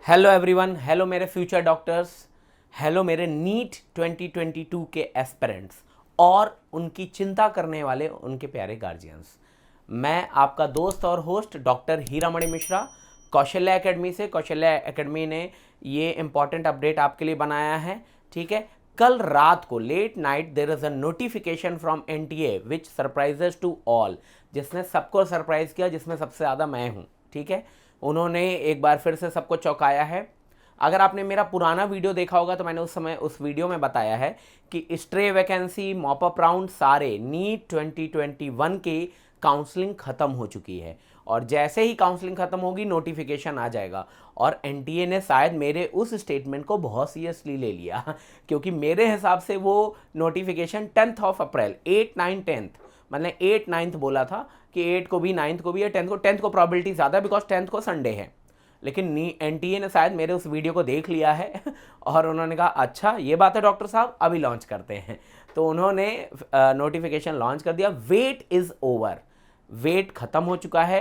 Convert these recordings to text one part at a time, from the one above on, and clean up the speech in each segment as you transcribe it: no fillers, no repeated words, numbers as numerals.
Hello everyone, hello मेरे future doctors, hello मेरे NEET 2022 के एस्पिरेंट्स और उनकी चिंता करने वाले उनके प्यारे गार्जियंस। मैं आपका दोस्त और host doctor Hiramani Mishra Kaushalya academy से। कौशल्या एकेडमी ने ये इम्पॉर्टेंट अपडेट आपके लिए बनाया है, ठीक है। कल रात को late night there is a notification from NTA which surprises to all, जिसने सबको सरप्राइज किया, जिसमें सबसे ज़्यादा मैं हूँ, ठीक है। उन्होंने एक बार फिर से सबको चौंकाया है। अगर आपने मेरा पुराना वीडियो देखा होगा तो मैंने उस समय उस वीडियो में बताया है कि स्ट्रे वैकेंसी, मॉपअप राउंड, सारे नीट 2021 की काउंसलिंग ख़त्म हो चुकी है और जैसे ही काउंसलिंग ख़त्म होगी नोटिफिकेशन आ जाएगा। और एनटीए ने शायद मेरे उस स्टेटमेंट को बहुत सीरियसली ले लिया क्योंकि मेरे हिसाब से वो नोटिफिकेशन 10 अप्रैल 8, 9, 10 मैंने 8, 9 बोला था कि 8 को भी, 9 को भी या 10 को प्रॉबिलिटी ज़्यादा है बिकॉज 10 को संडे है। लेकिन एनटीए ने शायद मेरे उस वीडियो को देख लिया है और उन्होंने कहा अच्छा ये बात है डॉक्टर साहब, अभी लॉन्च करते हैं। तो उन्होंने नोटिफिकेशन लॉन्च कर दिया। वेट इज़ ओवर, वेट ख़त्म हो चुका है।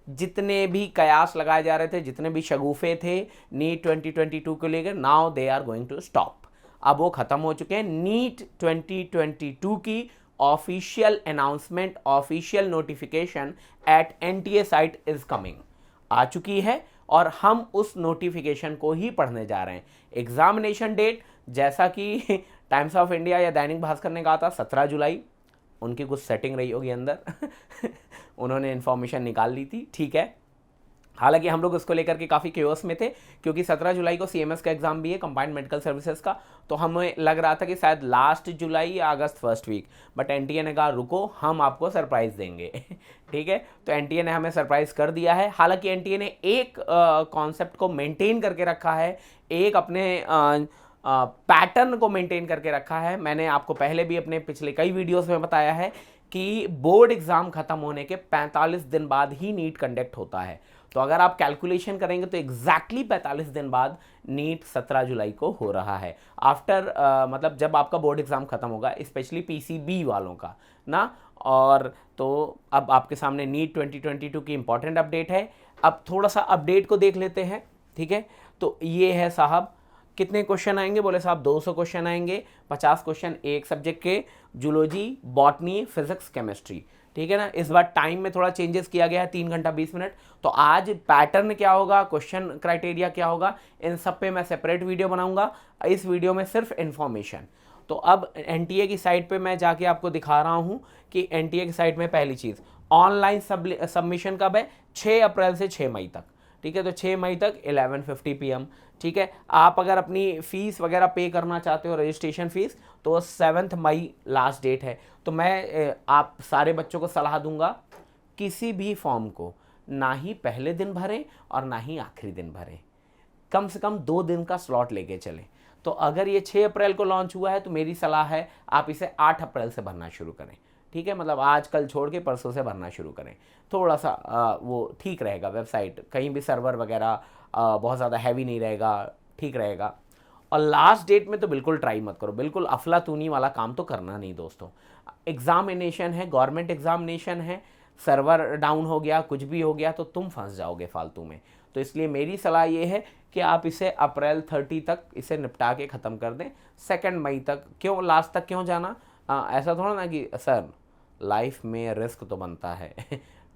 जितने भी कयास लगाए जा रहे थे, जितने भी शगुफे थे नीट 2022 को लेकर, now they are going to stop. अब वो ख़त्म हो चुके हैं। नीट 2022 की official announcement, official notification at NTA site is coming, आ चुकी है और हम उस नोटिफिकेशन को ही पढ़ने जा रहे हैं। एग्जामिनेशन डेट जैसा कि टाइम्स ऑफ इंडिया या दैनिक भास्कर ने कहा था 17 जुलाई, उनकी कुछ सेटिंग रही होगी अंदर उन्होंने इन्फॉर्मेशन निकाल ली थी, ठीक है। हालांकि हम लोग उसको लेकर के काफ़ी क्यूरियस में थे क्योंकि 17 जुलाई को सीएमएस का एग्जाम भी है, कंबाइंड मेडिकल सर्विसेज का। तो हमें लग रहा था कि शायद लास्ट जुलाई या अगस्त फर्स्ट वीक, बट एनटीए ने कहा रुको, हम आपको सरप्राइज देंगे ठीक है। तो एनटीए ने हमें सरप्राइज कर दिया है। हालांकि एनटीए ने एक कॉन्सेप्ट को मेंटेन करके रखा है, एक अपने पैटर्न को मेंटेन करके रखा है। मैंने आपको पहले भी अपने पिछले कई वीडियोस में बताया है कि बोर्ड एग्ज़ाम ख़त्म होने के 45 दिन बाद ही नीट कंडक्ट होता है। तो अगर आप कैलकुलेशन करेंगे तो एग्जैक्टली 45 दिन बाद नीट 17 जुलाई को हो रहा है। आफ्टर मतलब जब आपका बोर्ड एग्ज़ाम ख़त्म होगा, स्पेशली पीसीबी वालों का ना। और तो अब आपके सामने नीट 2022 की इंपॉर्टेंट अपडेट है। अब थोड़ा सा अपडेट को देख लेते हैं, ठीक है। तो ये है साहब, कितने क्वेश्चन आएंगे? बोले साहब 200 क्वेश्चन आएंगे, 50 क्वेश्चन एक सब्जेक्ट के, जूलॉजी, बॉटनी, फिजिक्स, केमिस्ट्री, ठीक है ना। इस बार टाइम में थोड़ा चेंजेस किया गया है, 3 घंटा 20 मिनट। तो आज पैटर्न क्या होगा, क्वेश्चन क्राइटेरिया क्या होगा, इन सब पे मैं सेपरेट वीडियो बनाऊंगा। इस वीडियो में सिर्फ इन्फॉर्मेशन। तो अब एनटीए की साइट पे मैं जाके आपको दिखा रहा हूँ कि एनटीए की साइट में पहली चीज़ ऑनलाइन सबमिशन कब है, 6 अप्रैल से 6 मई तक, ठीक है। तो 6 मई तक 11:50 PM, ठीक है। आप अगर अपनी फ़ीस वगैरह पे करना चाहते हो, रजिस्ट्रेशन फ़ीस, तो 7 मई लास्ट डेट है। तो मैं आप सारे बच्चों को सलाह दूंगा किसी भी फॉर्म को ना ही पहले दिन भरें और ना ही आखिरी दिन भरें, कम से कम 2 दिन का स्लॉट लेके चलें। तो अगर ये 6 अप्रैल को लॉन्च हुआ है तो मेरी सलाह है आप इसे 8 अप्रैल से भरना शुरू करें, ठीक है। मतलब आज कल छोड़ के परसों से भरना शुरू करें, थोड़ा सा वो ठीक रहेगा। वेबसाइट कहीं भी सर्वर वगैरह बहुत ज़्यादा हैवी नहीं रहेगा, ठीक रहेगा। और लास्ट डेट में तो बिल्कुल ट्राई मत करो, बिल्कुल अफलातूनी वाला काम तो करना नहीं दोस्तों। एग्जामिनेशन है, गवर्नमेंट एग्जामिनेशन है, सर्वर डाउन हो गया, कुछ भी हो गया तो तुम फंस जाओगे फालतू में। तो इसलिए मेरी सलाह ये है कि आप इसे अप्रैल 30 तक इसे निपटा के ख़त्म कर दें। 2 मई तक क्यों, लास्ट तक क्यों जाना? ऐसा थोड़ा ना कि सर लाइफ में रिस्क तो बनता है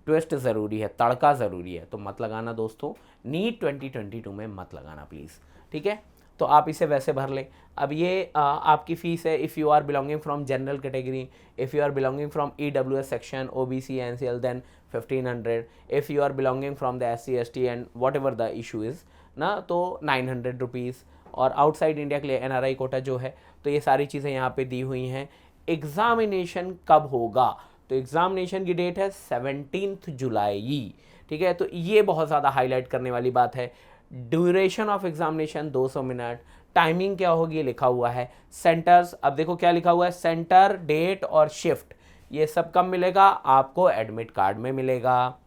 ट्विस्ट ज़रूरी है, तड़का ज़रूरी है, तो मत लगाना दोस्तों। नीट 2022 में मत लगाना प्लीज़, ठीक है। तो आप इसे वैसे भर लें। अब ये आपकी फ़ीस है if you are belonging from general category, if you are belonging from EWS section, OBC, NCL, then 1500। If you are belonging from the SC ST and whatever the issue is ना, तो 900 rupees. और outside India के लिए NRI Kota जो है, तो ये सारी चीज़ें यहाँ पे दी हुई हैं। एग्ज़ामिनेशन कब होगा? तो एग्ज़ामिनेशन की डेट है 17 जुलाई, ठीक है। तो ये बहुत ज़्यादा हाईलाइट करने वाली बात है। Duration of examination 200 minute, timing क्या होगी लिखा हुआ है। सेंटर्स, अब देखो क्या लिखा हुआ है, सेंटर, डेट और शिफ्ट, ये सब कब मिलेगा आपको? एडमिट कार्ड में मिलेगा,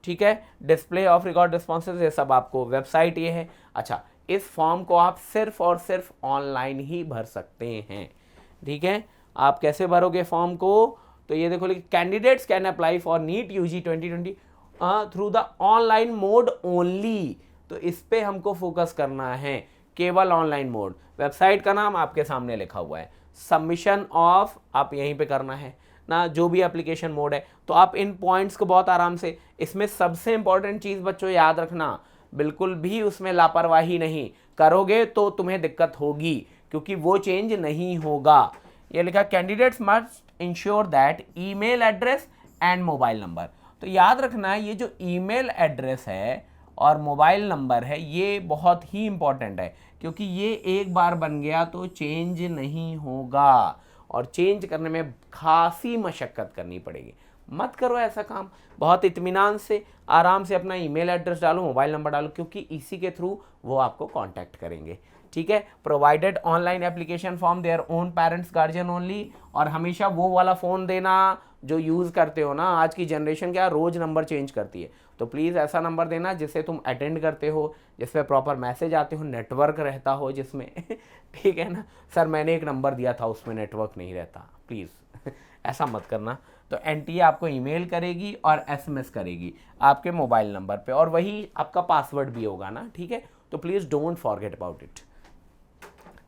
ठीक है। डिस्प्ले ऑफ रिकॉर्ड रिस्पॉन्सेज, ये सब आपको वेबसाइट ये है। अच्छा, इस फॉर्म को आप सिर्फ और सिर्फ ऑनलाइन ही भर सकते हैं, ठीक है। आप कैसे भरोगे फॉर्म को? तो ये देखो, candidates can apply for NEET UG 2020 through the online mode only. तो इस पे हमको फोकस करना है, केवल ऑनलाइन मोड। वेबसाइट का नाम आपके सामने लिखा हुआ है, सबमिशन ऑफ आप यहीं पे करना है ना, जो भी एप्लीकेशन मोड है। तो आप इन पॉइंट्स को बहुत आराम से, इसमें सबसे इंपॉर्टेंट चीज़ बच्चों याद रखना, बिल्कुल भी उसमें लापरवाही नहीं करोगे तो तुम्हें दिक्कत होगी, क्योंकि वो चेंज नहीं होगा। ये लिखा candidates must ensure that email address and mobile number. तो याद रखना ये जो ईमेल एड्रेस है और मोबाइल नंबर है ये बहुत ही इंपॉर्टेंट है, क्योंकि ये एक बार बन गया तो चेंज नहीं होगा और चेंज करने में खासी मशक्क़त करनी पड़ेगी। मत करो ऐसा काम, बहुत इत्मीनान से आराम से अपना ईमेल एड्रेस डालो, मोबाइल नंबर डालो, क्योंकि इसी के थ्रू वो आपको कांटेक्ट करेंगे। ठीक है, provided online application form their own parents guardian only. और हमेशा वो वाला फ़ोन देना जो यूज़ करते हो ना, आज की जनरेशन क्या रोज़ नंबर चेंज करती है, तो प्लीज़ ऐसा नंबर देना जिससे तुम अटेंड करते हो, जिसमें प्रॉपर मैसेज आते हो, नेटवर्क रहता हो जिसमें ठीक है ना। सर मैंने एक नंबर दिया था उसमें नेटवर्क नहीं रहता, प्लीज़ ऐसा मत करना। तो एनटीए आपको ईमेल करेगी और एसएमएस करेगी आपके मोबाइल नंबर पे, और वही आपका पासवर्ड भी होगा ना। ठीक है, तो please don't forget about it.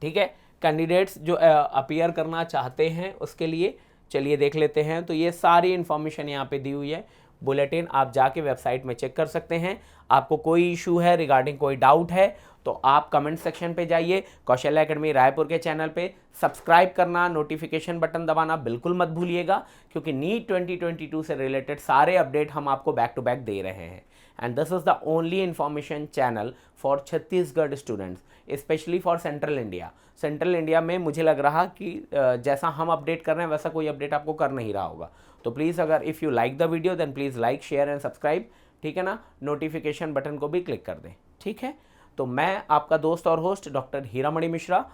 ठीक है, कैंडिडेट्स जो अपीयर करना चाहते हैं उसके लिए चलिए देख लेते हैं। तो ये सारी इन्फॉर्मेशन यहाँ पे दी हुई है, बुलेटिन आप जाके वेबसाइट में चेक कर सकते हैं। आपको कोई इशू है रिगार्डिंग, कोई डाउट है तो आप कमेंट सेक्शन पे जाइए। कौशल्या एकेडमी रायपुर के चैनल पे सब्सक्राइब करना, नोटिफिकेशन बटन दबाना बिल्कुल मत भूलिएगा, क्योंकि नीट 2022 से रिलेटेड सारे अपडेट हम आपको बैक टू बैक दे रहे हैं। And this is the only information channel for Chhattisgarh students, specially for central India. Central India में मुझे लग रहा कि जैसा हम अपडेट कर रहे हैं वैसा कोई अपडेट आपको कर नहीं रहा होगा। तो प्लीज़ अगर if you like the video then please like, share and subscribe. ठीक है ना, नोटिफिकेशन बटन को भी क्लिक कर दें। ठीक है, तो मैं आपका दोस्त और host doctor Hiramani Mishra,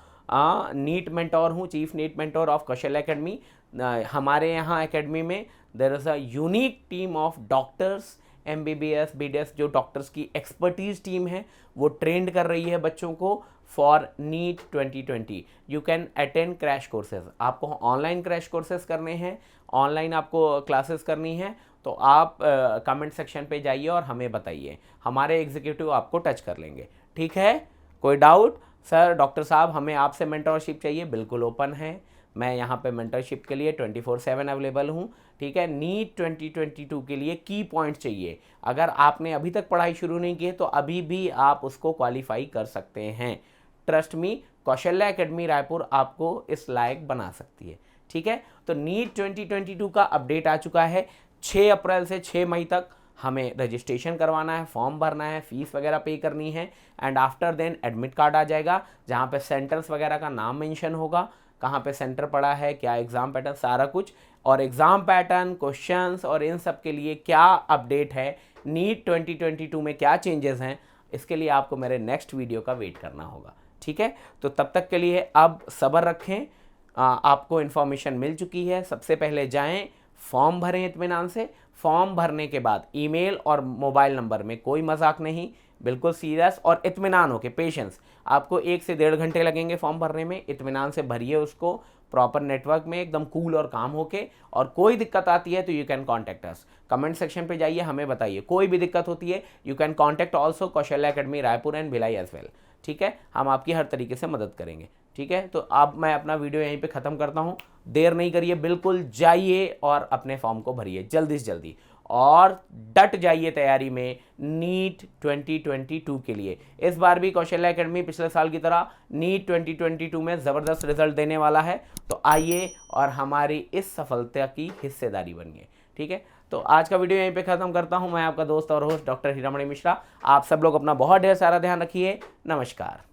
NEET mentor हूँ, chief NEET mentor of Kaushalya academy. हमारे यहाँ एकेडमी में there is a unique team of doctors, MBBS BDS जो डॉक्टर्स की एक्सपर्टीज़ टीम है वो ट्रेंड कर रही है बच्चों को for NEET 2020। You can attend crash courses. आपको ऑनलाइन क्रैश कोर्सेज करने हैं, ऑनलाइन आपको क्लासेस करनी है, तो आप कमेंट सेक्शन पे जाइए और हमें बताइए, हमारे एग्जीक्यूटिव आपको टच कर लेंगे। ठीक है, कोई डाउट? सर डॉक्टर साहब हमें आपसे मेंटरशिप चाहिए, बिल्कुल ओपन है, मैं यहाँ पे मेंटरशिप के लिए 24/7 अवेलेबल हूँ। ठीक है, नीट 2022 के लिए की पॉइंट चाहिए, अगर आपने अभी तक पढ़ाई शुरू नहीं की है तो अभी भी आप उसको क्वालिफाई कर सकते हैं। Trust me, Kaushalya academy Raipur आपको इस लायक बना सकती है। ठीक है, तो नीट 2022 का अपडेट आ चुका है। 6 अप्रैल से 6 मई तक हमें रजिस्ट्रेशन करवाना है, फॉर्म भरना है, फीस वगैरह पे करनी है, and after then admit card आ जाएगा जहाँ पे सेंटर्स वगैरह का नाम मेंशन होगा, कहाँ पे सेंटर पड़ा है, क्या एग्ज़ाम पैटर्न, सारा कुछ, और एग्ज़ाम पैटर्न, क्वेश्चंस और इन सब के लिए क्या अपडेट है, नीट 2022 में क्या चेंजेस हैं, इसके लिए आपको मेरे नेक्स्ट वीडियो का वेट करना होगा। ठीक है, तो तब तक के लिए अब सब्र रखें, आपको इन्फॉर्मेशन मिल चुकी है। सबसे पहले जाएं, फॉर्म भरें इत्मीनान से, फॉर्म भरने के बाद ईमेल और मोबाइल नंबर में कोई मजाक नहीं, बिल्कुल सीरियस और इत्मीनान होके, पेशेंस, आपको 1 से 1.5 घंटे लगेंगे फॉर्म भरने में। इत्मीनान से भरिए उसको, प्रॉपर नेटवर्क में एकदम कूल और काम होके, और कोई दिक्कत आती है तो you can contact us, comment section पे जाइए, हमें बताइए, कोई भी दिक्कत होती है you can contact also Kaushalya academy Raipur and Bhilai as well. ठीक है, हम आपकी हर तरीके से मदद करेंगे। ठीक है, तो अब मैं अपना वीडियो यहीं पे ख़त्म करता हूँ, देर नहीं करिए, बिल्कुल जाइए और अपने फॉर्म को भरिए जल्दी से जल्दी, और डट जाइए तैयारी में नीट 2022 के लिए। इस बार भी कौशल्या एकेडमी पिछले साल की तरह नीट 2022 में ज़बरदस्त रिजल्ट देने वाला है, तो आइए और हमारी इस सफलता की हिस्सेदारी बनिए। ठीक है, तो आज का वीडियो यहीं पे ख़त्म करता हूँ। मैं आपका दोस्त और होस्ट डॉक्टर हीरामणि मिश्रा। आप सब लोग अपना बहुत ढेर सारा ध्यान रखिए। नमस्कार।